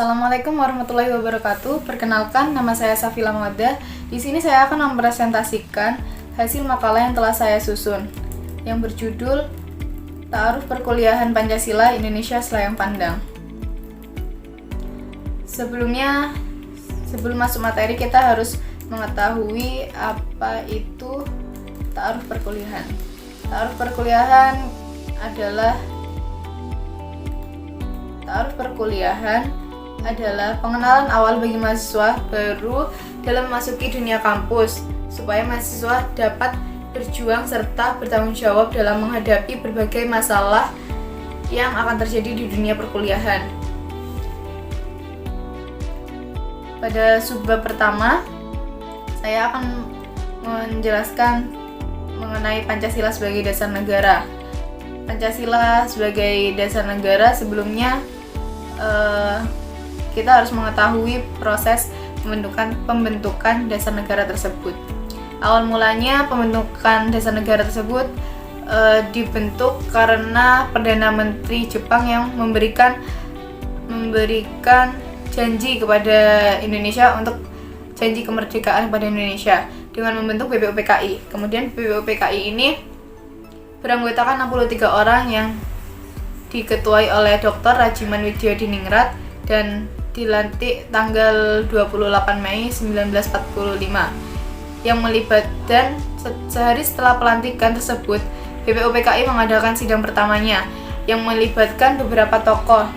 Assalamualaikum warahmatullahi wabarakatuh. Perkenalkan, nama saya Safila Mawaddah. Di sini saya akan mempresentasikan hasil makalah yang telah saya susun, yang berjudul Ta'aruf Perkuliahan Pancasila Indonesia Selayang Pandang. Sebelum masuk materi, kita harus mengetahui apa itu ta'aruf perkuliahan. Ta'aruf perkuliahan adalah pengenalan awal bagi mahasiswa baru dalam memasuki dunia kampus, supaya mahasiswa dapat berjuang serta bertanggung jawab dalam menghadapi berbagai masalah yang akan terjadi di dunia perkuliahan. Pada subbab pertama, saya akan menjelaskan mengenai Pancasila sebagai dasar negara. Pancasila sebagai dasar negara, sebelumnya kita harus mengetahui proses pembentukan dasar negara tersebut. Awal mulanya pembentukan dasar negara tersebut dibentuk karena Perdana Menteri Jepang yang memberikan janji kepada Indonesia untuk janji kemerdekaan kepada Indonesia dengan membentuk BPUPKI. Kemudian BPUPKI ini beranggotakan 63 orang yang diketuai oleh Dr. Rajiman Widyadiningrat dan dilantik tanggal 28 Mei 1945 yang melibatkan sehari setelah pelantikan tersebut, BPUPKI mengadakan sidang pertamanya yang melibatkan beberapa tokoh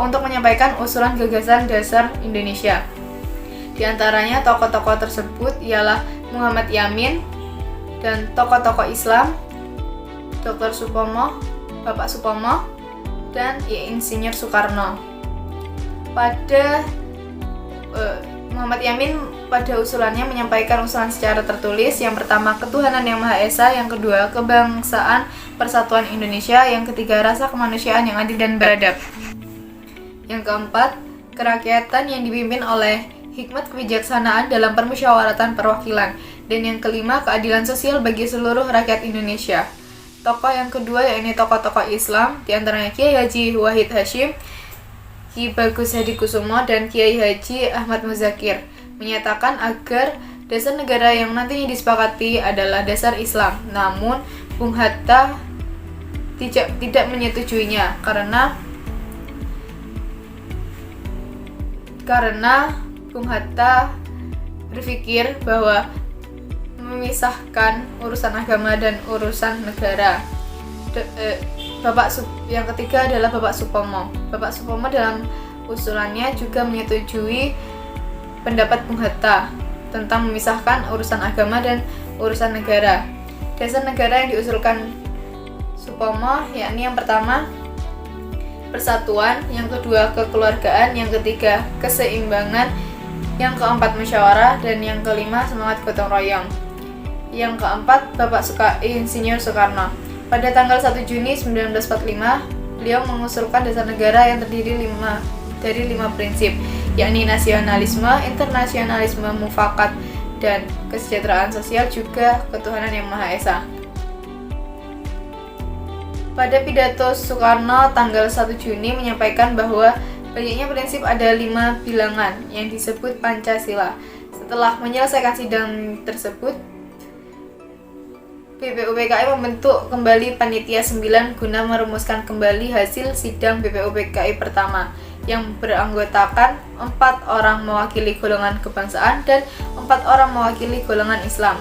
untuk menyampaikan usulan gagasan dasar Indonesia. Di antaranya tokoh-tokoh tersebut ialah Muhammad Yamin dan tokoh-tokoh Islam Dr. Supomo, Bapak Supomo, dan Insinyur Soekarno. Muhammad Yamin pada usulannya menyampaikan usulan secara tertulis. Yang pertama, ketuhanan yang Maha Esa. Yang kedua, kebangsaan persatuan Indonesia. Yang ketiga, rasa kemanusiaan yang adil dan beradab. Yang keempat, kerakyatan yang dipimpin oleh hikmat kebijaksanaan dalam permusyawaratan perwakilan. Dan yang kelima, keadilan sosial bagi seluruh rakyat Indonesia. Tokoh yang kedua yakni tokoh-tokoh Islam, diantaranya Kiai Haji Wahid Hasyim, Ki Bagus Hadikusumo, dan Kiai Haji Ahmad Muzakir, menyatakan agar dasar negara yang nantinya disepakati adalah dasar Islam. Namun Bung Hatta tidak menyetujuinya karena Bung Hatta berpikir bahwa memisahkan urusan agama dan urusan negara. Yang ketiga adalah Bapak Supomo. Bapak Supomo dalam usulannya juga menyetujui pendapat Bung Hatta tentang memisahkan urusan agama dan urusan negara. Dasar negara yang diusulkan Supomo yakni yang pertama persatuan, yang kedua kekeluargaan, yang ketiga keseimbangan, yang keempat musyawarah, dan yang kelima semangat gotong royong. Yang keempat, Bapak Insinyur Soekarno. Pada tanggal 1 Juni 1945, beliau mengusulkan dasar negara yang terdiri dari 5 prinsip, yakni nasionalisme, internasionalisme, mufakat, dan kesejahteraan sosial, juga ketuhanan yang Maha Esa. Pada pidato Soekarno tanggal 1 Juni menyampaikan bahwa banyaknya prinsip ada 5 bilangan yang disebut Pancasila. Setelah menyelesaikan sidang tersebut, BPUPKI membentuk kembali Panitia 9 guna merumuskan kembali hasil sidang BPUPKI pertama yang beranggotakan 4 orang mewakili golongan kebangsaan dan 4 orang mewakili golongan Islam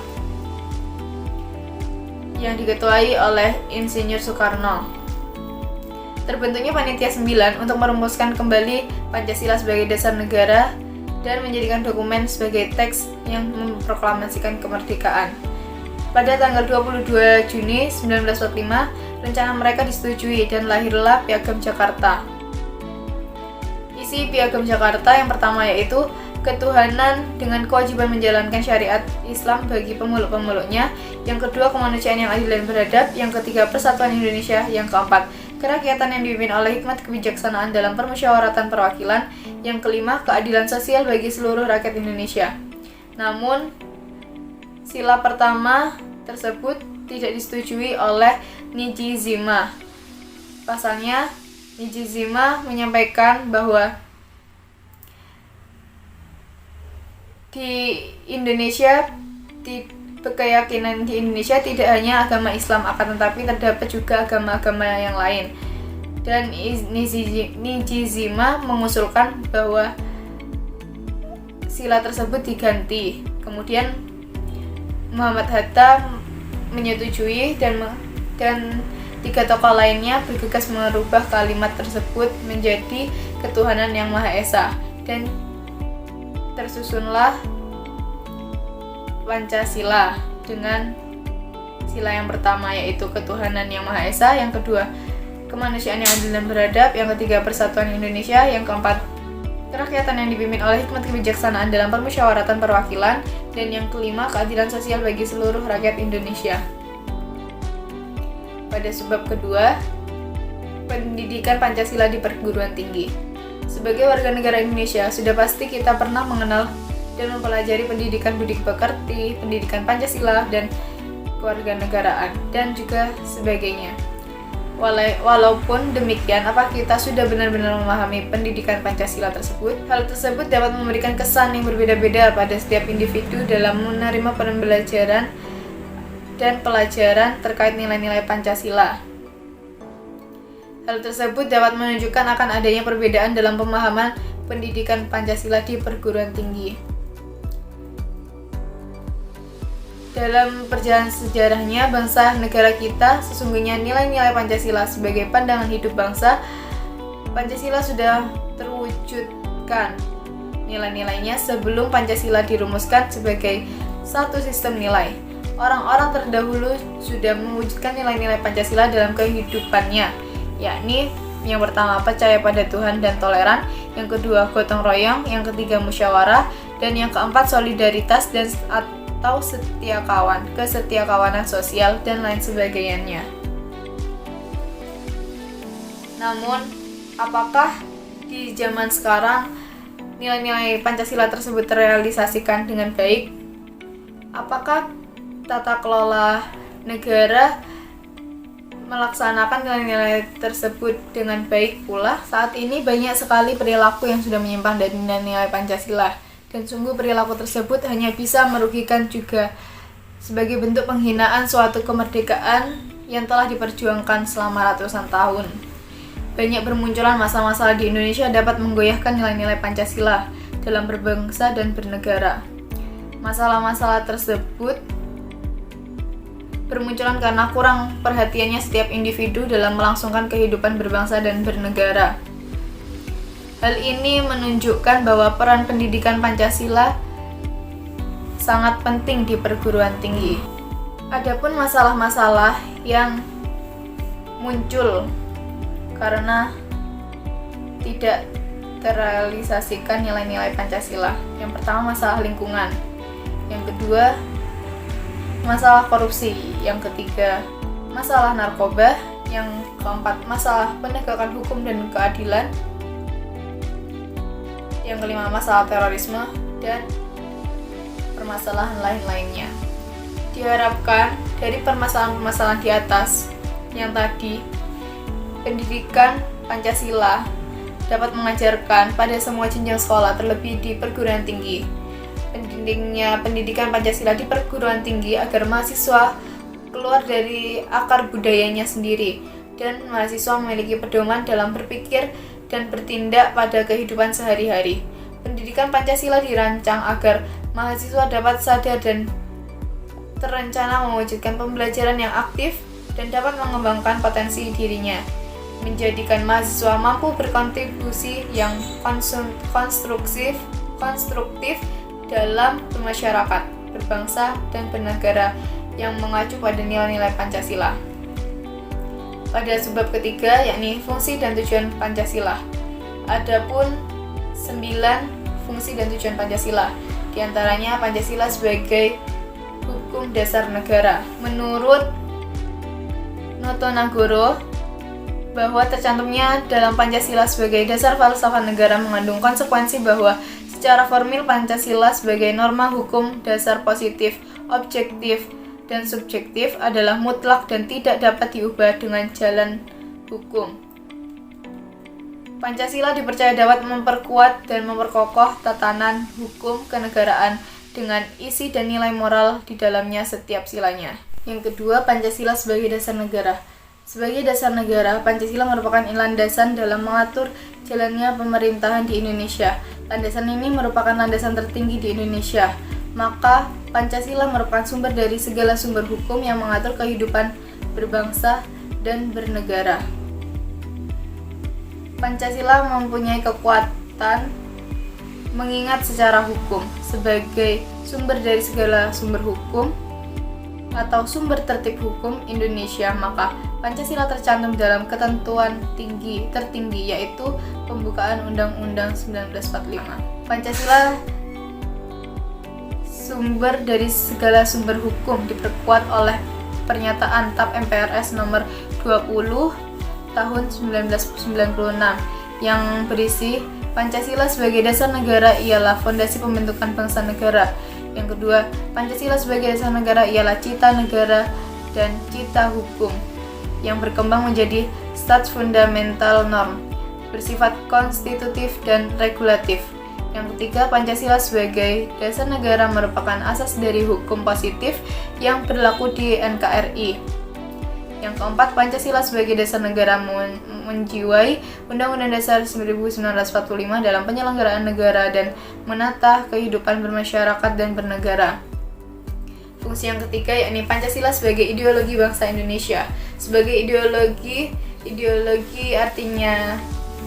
yang diketuai oleh Insinyur Soekarno. Terbentuknya Panitia 9 untuk merumuskan kembali Pancasila sebagai dasar negara dan menjadikan dokumen sebagai teks yang memproklamasikan kemerdekaan. Pada tanggal 22 Juni 1945, rencana mereka disetujui dan lahirlah Piagam Jakarta. Isi Piagam Jakarta yang pertama yaitu ketuhanan dengan kewajiban menjalankan syariat Islam bagi pemeluk-pemeluknya. Yang kedua, kemanusiaan yang adil dan beradab. Yang ketiga, persatuan Indonesia. Yang keempat, kerakyatan yang dipimpin oleh hikmat kebijaksanaan dalam permusyawaratan perwakilan. Yang kelima, keadilan sosial bagi seluruh rakyat Indonesia. Namun, sila pertama tersebut tidak disetujui oleh Nijizima. Pasalnya, Nijizima menyampaikan bahwa di Indonesia, keyakinan di Indonesia tidak hanya agama Islam, akan tetapi terdapat juga agama-agama yang lain. Dan Nijizima mengusulkan bahwa sila tersebut diganti. Kemudian Muhammad Hatta menyetujui dan 3 tokoh lainnya bergegas merubah kalimat tersebut menjadi ketuhanan yang Maha Esa, dan tersusunlah Pancasila dengan sila yang pertama yaitu ketuhanan yang Maha Esa, yang kedua kemanusiaan yang adil dan beradab, yang ketiga persatuan Indonesia, yang keempat kerakyatan yang dipimpin oleh hikmat kebijaksanaan dalam permusyawaratan perwakilan, dan yang kelima keadilan sosial bagi seluruh rakyat Indonesia. Pada subbab kedua, pendidikan Pancasila di perguruan tinggi. Sebagai warga negara Indonesia, sudah pasti kita pernah mengenal dan mempelajari pendidikan budi pekerti, pendidikan Pancasila, dan kewarganegaraan, dan juga sebagainya. Walaupun demikian, apa kita sudah benar-benar memahami pendidikan Pancasila tersebut? Hal tersebut dapat memberikan kesan yang berbeda-beda pada setiap individu dalam menerima pembelajaran dan pelajaran terkait nilai-nilai Pancasila. Hal tersebut dapat menunjukkan akan adanya perbedaan dalam pemahaman pendidikan Pancasila di perguruan tinggi. Dalam perjalanan sejarahnya bangsa negara kita, sesungguhnya nilai-nilai Pancasila sebagai pandangan hidup bangsa, Pancasila sudah terwujudkan nilai-nilainya sebelum Pancasila dirumuskan sebagai satu sistem nilai. Orang-orang terdahulu sudah mewujudkan nilai-nilai Pancasila dalam kehidupannya, yakni yang pertama percaya pada Tuhan dan toleran, yang kedua gotong royong, yang ketiga musyawarah, dan yang keempat solidaritas dan atau kesetiakawanan sosial, dan lain sebagainya. Namun, apakah di zaman sekarang nilai-nilai Pancasila tersebut terrealisasikan dengan baik? Apakah tata kelola negara melaksanakan nilai-nilai tersebut dengan baik pula? Saat ini banyak sekali perilaku yang sudah menyimpang dari nilai-nilai Pancasila, dan sungguh perilaku tersebut hanya bisa merugikan juga sebagai bentuk penghinaan suatu kemerdekaan yang telah diperjuangkan selama ratusan tahun. Banyak bermunculan masalah-masalah di Indonesia dapat menggoyahkan nilai-nilai Pancasila dalam berbangsa dan bernegara. Masalah-masalah tersebut bermunculan karena kurang perhatiannya setiap individu dalam melangsungkan kehidupan berbangsa dan bernegara. Hal ini menunjukkan bahwa peran pendidikan Pancasila sangat penting di perguruan tinggi. Adapun masalah-masalah yang muncul karena tidak terrealisasikan nilai-nilai Pancasila. Yang pertama masalah lingkungan, yang kedua masalah korupsi, yang ketiga masalah narkoba, yang keempat masalah penegakan hukum dan keadilan, yang kelima masalah terorisme, dan permasalahan lain-lainnya. Diharapkan dari permasalahan-permasalahan di atas yang tadi, pendidikan Pancasila dapat mengajarkan pada semua jenjang sekolah, terlebih di perguruan tinggi. Pentingnya pendidikan Pancasila di perguruan tinggi agar mahasiswa keluar dari akar budayanya sendiri dan mahasiswa memiliki pedoman dalam berpikir dan bertindak pada kehidupan sehari-hari. Pendidikan Pancasila dirancang agar mahasiswa dapat sadar dan terencana mewujudkan pembelajaran yang aktif dan dapat mengembangkan potensi dirinya, menjadikan mahasiswa mampu berkontribusi yang konstruktif dalam bermasyarakat, berbangsa, dan bernegara yang mengacu pada nilai-nilai Pancasila. Pada subbab ketiga, yakni fungsi dan tujuan Pancasila. Adapun 9 fungsi dan tujuan Pancasila. Di antaranya Pancasila sebagai hukum dasar negara. Menurut Notonagoro, bahwa tercantumnya dalam Pancasila sebagai dasar falsafah negara mengandung konsekuensi bahwa secara formil Pancasila sebagai norma hukum dasar positif, objektif, dan subjektif adalah mutlak dan tidak dapat diubah dengan jalan hukum. Pancasila dipercaya dapat memperkuat dan memperkokoh tatanan hukum kenegaraan dengan isi dan nilai moral di dalamnya setiap silanya. Yang kedua, Pancasila sebagai dasar negara. Sebagai dasar negara, Pancasila merupakan landasan dalam mengatur jalannya pemerintahan di Indonesia. Landasan ini merupakan landasan tertinggi di Indonesia. Maka, Pancasila merupakan sumber dari segala sumber hukum yang mengatur kehidupan berbangsa dan bernegara. Pancasila mempunyai kekuatan mengingat secara hukum sebagai sumber dari segala sumber hukum atau sumber tertib hukum Indonesia, maka Pancasila tercantum dalam ketentuan tertinggi yaitu pembukaan Undang-Undang 1945. Pancasila sumber dari segala sumber hukum diperkuat oleh pernyataan TAP MPRS nomor 20 tahun 1996 yang berisi Pancasila sebagai dasar negara ialah fondasi pembentukan bangsa negara. Yang kedua, Pancasila sebagai dasar negara ialah cita negara dan cita hukum yang berkembang menjadi stats fundamental norm, bersifat konstitutif dan regulatif. Yang ketiga, Pancasila sebagai dasar negara merupakan asas dari hukum positif yang berlaku di NKRI. Yang keempat, Pancasila sebagai dasar negara menjiwai Undang-Undang Dasar 1945 dalam penyelenggaraan negara dan menata kehidupan bermasyarakat dan bernegara. Fungsi yang ketiga yakni Pancasila sebagai ideologi bangsa Indonesia. Sebagai ideologi artinya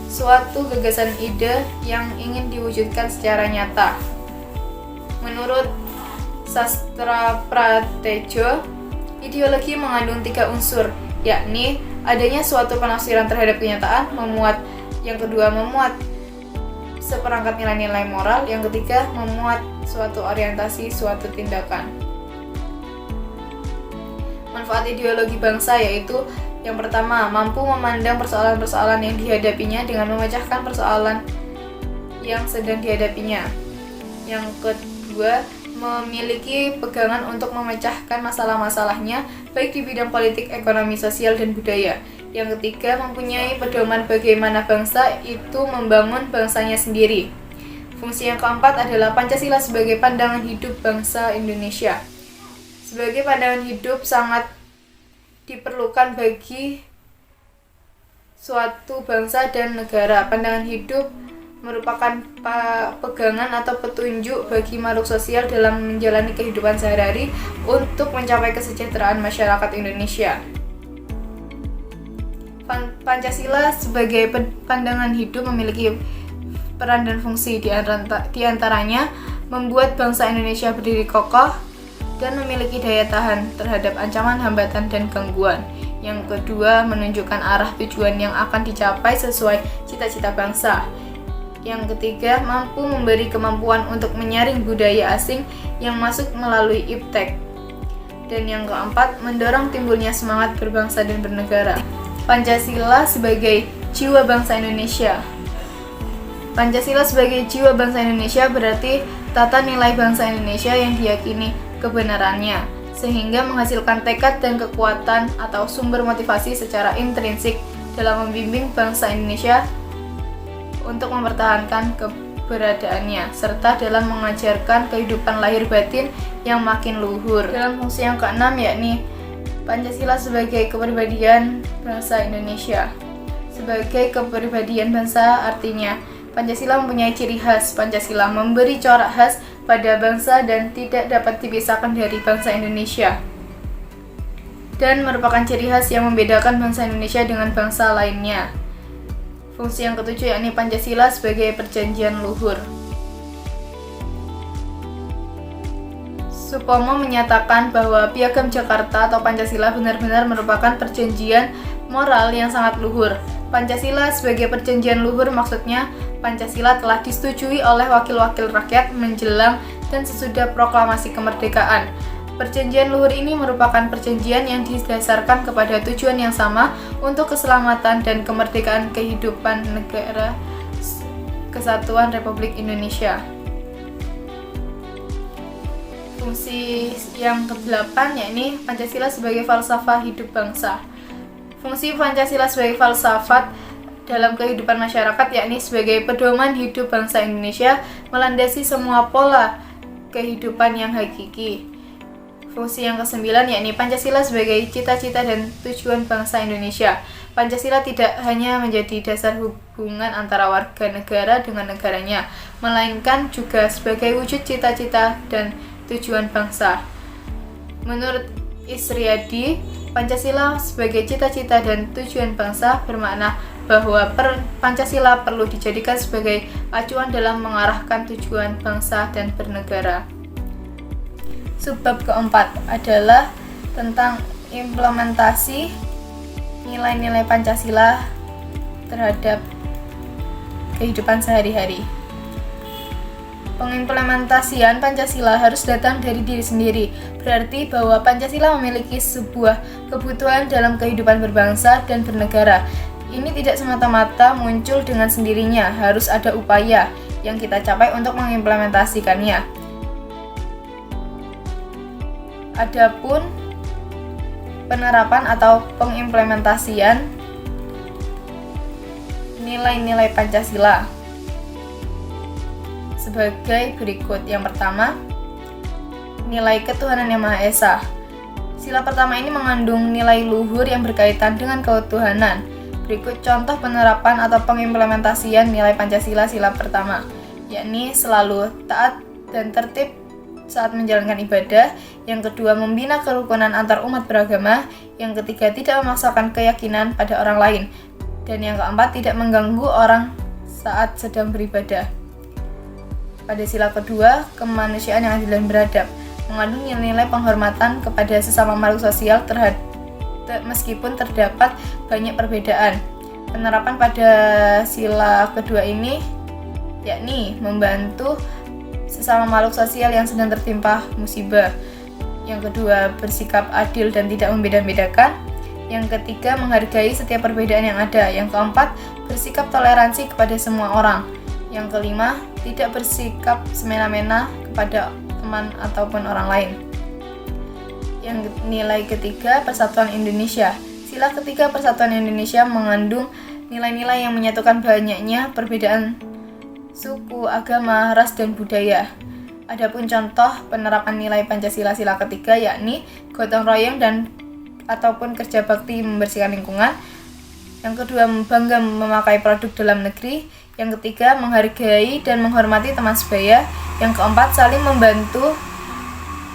suatu gagasan ide yang ingin diwujudkan secara nyata. Menurut Sastra Pratejo, ideologi mengandung 3 unsur, yakni adanya suatu penafsiran terhadap kenyataan, yang kedua memuat seperangkat nilai-nilai moral, yang ketiga memuat suatu orientasi suatu tindakan. Manfaat ideologi bangsa yaitu yang pertama, mampu memandang persoalan-persoalan yang dihadapinya dengan memecahkan persoalan yang sedang dihadapinya. Yang kedua, memiliki pegangan untuk memecahkan masalah-masalahnya baik di bidang politik, ekonomi, sosial, dan budaya. Yang ketiga, mempunyai pedoman bagaimana bangsa itu membangun bangsanya sendiri. Fungsi yang keempat adalah Pancasila sebagai pandangan hidup bangsa Indonesia. Sebagai pandangan hidup sangat diperlukan bagi suatu bangsa dan negara. Pandangan hidup merupakan pegangan atau petunjuk bagi makhluk sosial dalam menjalani kehidupan sehari-hari untuk mencapai kesejahteraan masyarakat Indonesia. Pancasila sebagai pandangan hidup memiliki peran dan fungsi di antaranya membuat bangsa Indonesia berdiri kokoh dan memiliki daya tahan terhadap ancaman, hambatan, dan gangguan. Yang kedua, menunjukkan arah tujuan yang akan dicapai sesuai cita-cita bangsa. Yang ketiga, mampu memberi kemampuan untuk menyaring budaya asing yang masuk melalui iptek. Dan yang keempat, mendorong timbulnya semangat berbangsa dan bernegara. Pancasila sebagai jiwa bangsa Indonesia. Pancasila sebagai jiwa bangsa Indonesia berarti tata nilai bangsa Indonesia yang diyakini kebenarannya, sehingga menghasilkan tekad dan kekuatan atau sumber motivasi secara intrinsik dalam membimbing bangsa Indonesia untuk mempertahankan keberadaannya, serta dalam mengajarkan kehidupan lahir batin yang makin luhur. Dalam fungsi yang keenam yakni Pancasila sebagai kepribadian bangsa Indonesia. Sebagai kepribadian bangsa artinya Pancasila mempunyai ciri khas. Pancasila memberi corak khas pada bangsa dan tidak dapat dipisahkan dari bangsa Indonesia, dan merupakan ciri khas yang membedakan bangsa Indonesia dengan bangsa lainnya. Fungsi yang ketujuh yakni Pancasila sebagai perjanjian luhur. Supomo menyatakan bahwa Piagam Jakarta atau Pancasila benar-benar merupakan perjanjian moral yang sangat luhur. Pancasila sebagai perjanjian luhur maksudnya Pancasila telah disetujui oleh wakil-wakil rakyat menjelang dan sesudah proklamasi kemerdekaan. Perjanjian luhur ini merupakan perjanjian yang didasarkan kepada tujuan yang sama untuk keselamatan dan kemerdekaan kehidupan negara Kesatuan Republik Indonesia. Fungsi yang ke-8 yakni Pancasila sebagai falsafah hidup bangsa. Fungsi Pancasila sebagai falsafat dalam kehidupan masyarakat, yakni sebagai pedoman hidup bangsa Indonesia, melandasi semua pola kehidupan yang hakiki. Fungsi yang ke-9 yakni Pancasila sebagai cita-cita dan tujuan bangsa Indonesia. Pancasila tidak hanya menjadi dasar hubungan antara warga negara dengan negaranya, melainkan juga sebagai wujud cita-cita dan tujuan bangsa. Menurut Isriadi, Pancasila sebagai cita-cita dan tujuan bangsa bermakna bahwa Pancasila perlu dijadikan sebagai acuan dalam mengarahkan tujuan bangsa dan bernegara. Subbab keempat adalah tentang implementasi nilai-nilai Pancasila terhadap kehidupan sehari-hari. Pengimplementasian Pancasila harus datang dari diri sendiri, berarti bahwa Pancasila memiliki sebuah kebutuhan dalam kehidupan berbangsa dan bernegara. Ini tidak semata-mata muncul dengan sendirinya, harus ada upaya yang kita capai untuk mengimplementasikannya. Adapun penerapan atau pengimplementasian nilai-nilai Pancasila sebagai berikut. Yang pertama, nilai ketuhanan yang Maha Esa. Sila pertama ini mengandung nilai luhur yang berkaitan dengan ketuhanan. Berikut contoh penerapan atau pengimplementasian nilai Pancasila sila pertama, yakni selalu taat dan tertib saat menjalankan ibadah. Yang kedua, membina kerukunan antar umat beragama. Yang ketiga, tidak memaksakan keyakinan pada orang lain. Dan yang keempat, tidak mengganggu orang saat sedang beribadah. Pada sila kedua, kemanusiaan yang adil dan beradab, mengandung nilai-nilai penghormatan kepada sesama makhluk sosial meskipun terdapat banyak perbedaan. Penerapan pada sila kedua ini yakni membantu sesama makhluk sosial yang sedang tertimpa musibah. Yang kedua, bersikap adil dan tidak membeda-bedakan. Yang ketiga, menghargai setiap perbedaan yang ada. Yang keempat, bersikap toleransi kepada semua orang. Yang kelima, tidak bersikap semena-mena kepada teman ataupun orang lain. Yang nilai ketiga, Persatuan Indonesia. Sila ketiga Persatuan Indonesia mengandung nilai-nilai yang menyatukan banyaknya perbedaan suku, agama, ras, dan budaya. Adapun contoh penerapan nilai Pancasila sila ketiga yakni gotong royong dan ataupun kerja bakti membersihkan lingkungan. Yang kedua, bangga memakai produk dalam negeri. Yang ketiga, menghargai dan menghormati teman sebaya. Yang keempat, saling membantu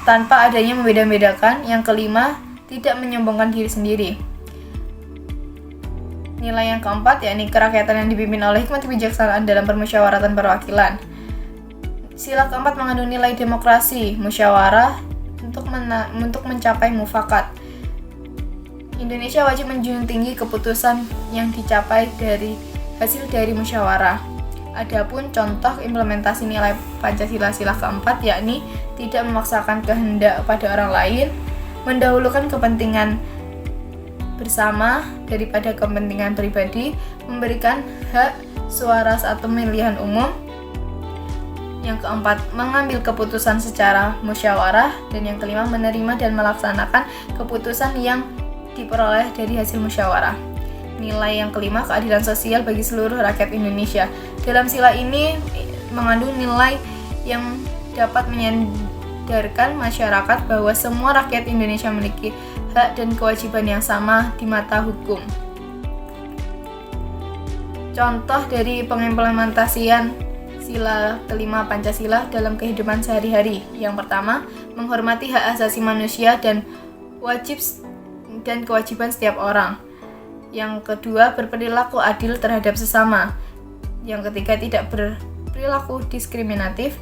tanpa adanya membeda-bedakan. Yang kelima, tidak menyombongkan diri sendiri. Nilai yang keempat yakni kerakyatan yang dipimpin oleh hikmat kebijaksanaan dalam permusyawaratan perwakilan. Sila keempat mengandung nilai demokrasi, musyawarah untuk mencapai mufakat. Indonesia wajib menjunjung tinggi keputusan yang dicapai dari hasil dari musyawarah. Adapun contoh implementasi nilai Pancasila sila keempat yakni tidak memaksakan kehendak pada orang lain, mendahulukan kepentingan bersama daripada kepentingan pribadi, memberikan hak suara saat pemilihan umum. Yang keempat, mengambil keputusan secara musyawarah. Dan yang kelima, menerima dan melaksanakan keputusan yang diperoleh dari hasil musyawarah. Nilai yang kelima, keadilan sosial bagi seluruh rakyat Indonesia. Dalam sila ini mengandung nilai yang dapat menyadarkan masyarakat bahwa semua rakyat Indonesia memiliki hak dan kewajiban yang sama di mata hukum. Contoh dari pengimplementasian sila kelima Pancasila dalam kehidupan sehari-hari. Yang pertama, menghormati hak asasi manusia dan wajib dan kewajiban setiap orang. Yang kedua, berperilaku adil terhadap sesama. Yang ketiga, tidak berperilaku diskriminatif.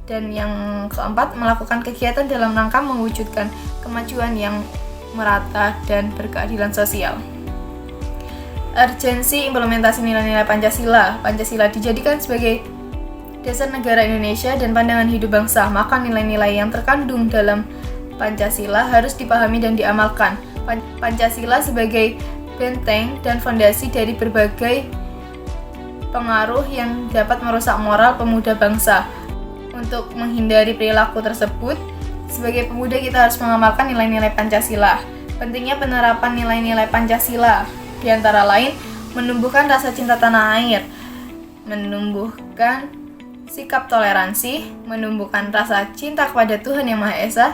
Dan yang keempat, melakukan kegiatan dalam rangka mewujudkan kemajuan yang merata dan berkeadilan sosial. Urgensi implementasi nilai-nilai Pancasila. Pancasila dijadikan sebagai dasar negara Indonesia dan pandangan hidup bangsa, maka nilai-nilai yang terkandung dalam Pancasila harus dipahami dan diamalkan. Pancasila sebagai benteng dan fondasi dari berbagai pengaruh yang dapat merusak moral pemuda bangsa. Untuk menghindari perilaku tersebut, sebagai pemuda kita harus mengamalkan nilai-nilai Pancasila. Pentingnya penerapan nilai-nilai Pancasila, di antara lain, menumbuhkan rasa cinta tanah air, menumbuhkan sikap toleransi, menumbuhkan rasa cinta kepada Tuhan Yang Maha Esa,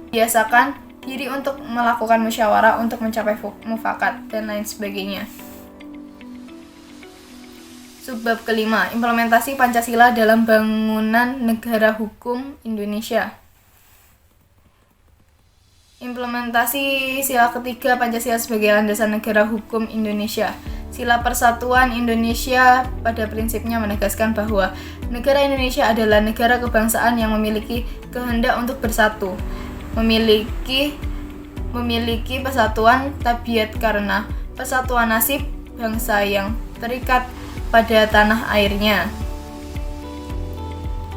biasakan diri untuk melakukan musyawarah untuk mencapai mufakat, dan lain sebagainya. Subbab kelima, implementasi Pancasila dalam bangunan negara hukum Indonesia. Implementasi sila ketiga Pancasila sebagai landasan negara hukum Indonesia. Sila Persatuan Indonesia pada prinsipnya menegaskan bahwa negara Indonesia adalah negara kebangsaan yang memiliki kehendak untuk bersatu, memiliki persatuan tabiat karena persatuan nasib bangsa yang terikat pada tanah airnya.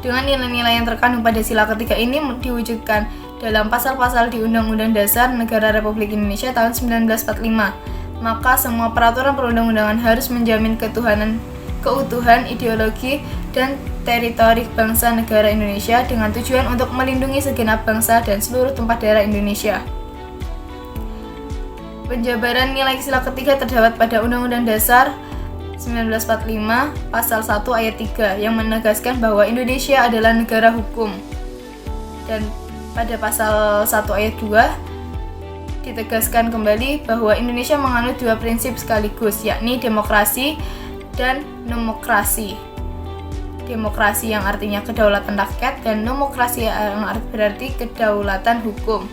Dengan nilai-nilai yang terkandung pada sila ketiga ini diwujudkan dalam pasal-pasal di Undang-Undang Dasar Negara Republik Indonesia tahun 1945. Maka semua peraturan perundang-undangan harus menjamin keutuhan ideologi dan teritori bangsa negara Indonesia dengan tujuan untuk melindungi segenap bangsa dan seluruh tumpah darah Indonesia. Penjabaran nilai sila ketiga terdapat pada Undang-Undang Dasar 1945 Pasal 1 Ayat 3 yang menegaskan bahwa Indonesia adalah negara hukum. Dan pada Pasal 1 Ayat 2 ditegaskan kembali bahwa Indonesia menganut dua prinsip sekaligus, yakni demokrasi dan nomokrasi. Demokrasi yang artinya kedaulatan rakyat dan nomokrasi yang berarti kedaulatan hukum.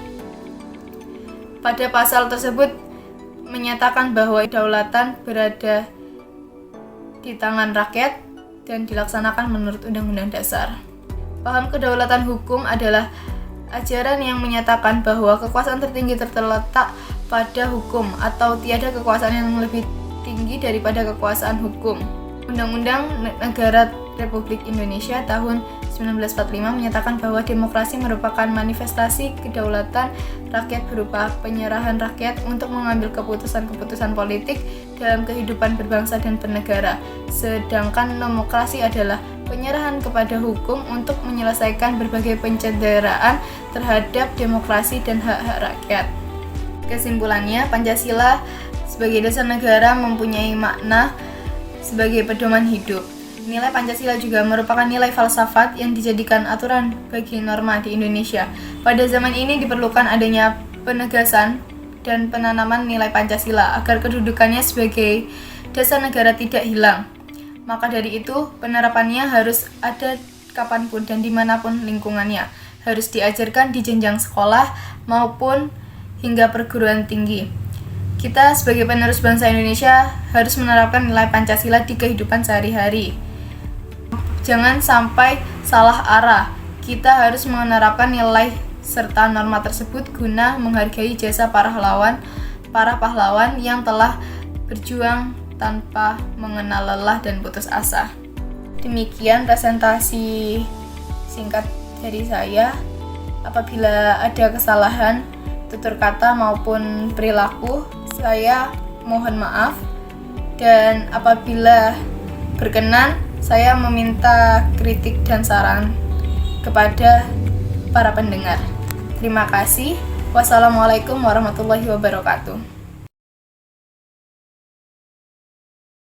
Pada pasal tersebut menyatakan bahwa kedaulatan berada di tangan rakyat dan dilaksanakan menurut Undang-Undang Dasar. Paham kedaulatan hukum adalah ajaran yang menyatakan bahwa kekuasaan tertinggi terletak pada hukum atau tiada kekuasaan yang lebih tinggi daripada kekuasaan hukum. Undang-Undang Negara Republik Indonesia tahun 1945 menyatakan bahwa demokrasi merupakan manifestasi kedaulatan rakyat berupa penyerahan rakyat untuk mengambil keputusan-keputusan politik dalam kehidupan berbangsa dan bernegara. Sedangkan nomokrasi adalah penyerahan kepada hukum untuk menyelesaikan berbagai pencederaan terhadap demokrasi dan hak-hak rakyat. Kesimpulannya, Pancasila sebagai dasar negara mempunyai makna sebagai pedoman hidup. Nilai Pancasila juga merupakan nilai falsafat yang dijadikan aturan bagi norma di Indonesia. Pada zaman ini diperlukan adanya penegasan dan penanaman nilai Pancasila agar kedudukannya sebagai dasar negara tidak hilang. Maka dari itu, penerapannya harus ada kapanpun dan dimanapun lingkungannya. Harus diajarkan di jenjang sekolah maupun hingga perguruan tinggi. Kita sebagai penerus bangsa Indonesia harus menerapkan nilai Pancasila di kehidupan sehari-hari. Jangan sampai salah arah. Kita harus menerapkan nilai serta norma tersebut guna menghargai jasa para pahlawan yang telah berjuang tanpa mengenal lelah dan putus asa. Demikian presentasi singkat dari saya. Apabila ada kesalahan tutur kata maupun perilaku, saya mohon maaf. Dan apabila berkenan, saya meminta kritik dan saran kepada para pendengar. Terima kasih. Wassalamualaikum warahmatullahi wabarakatuh.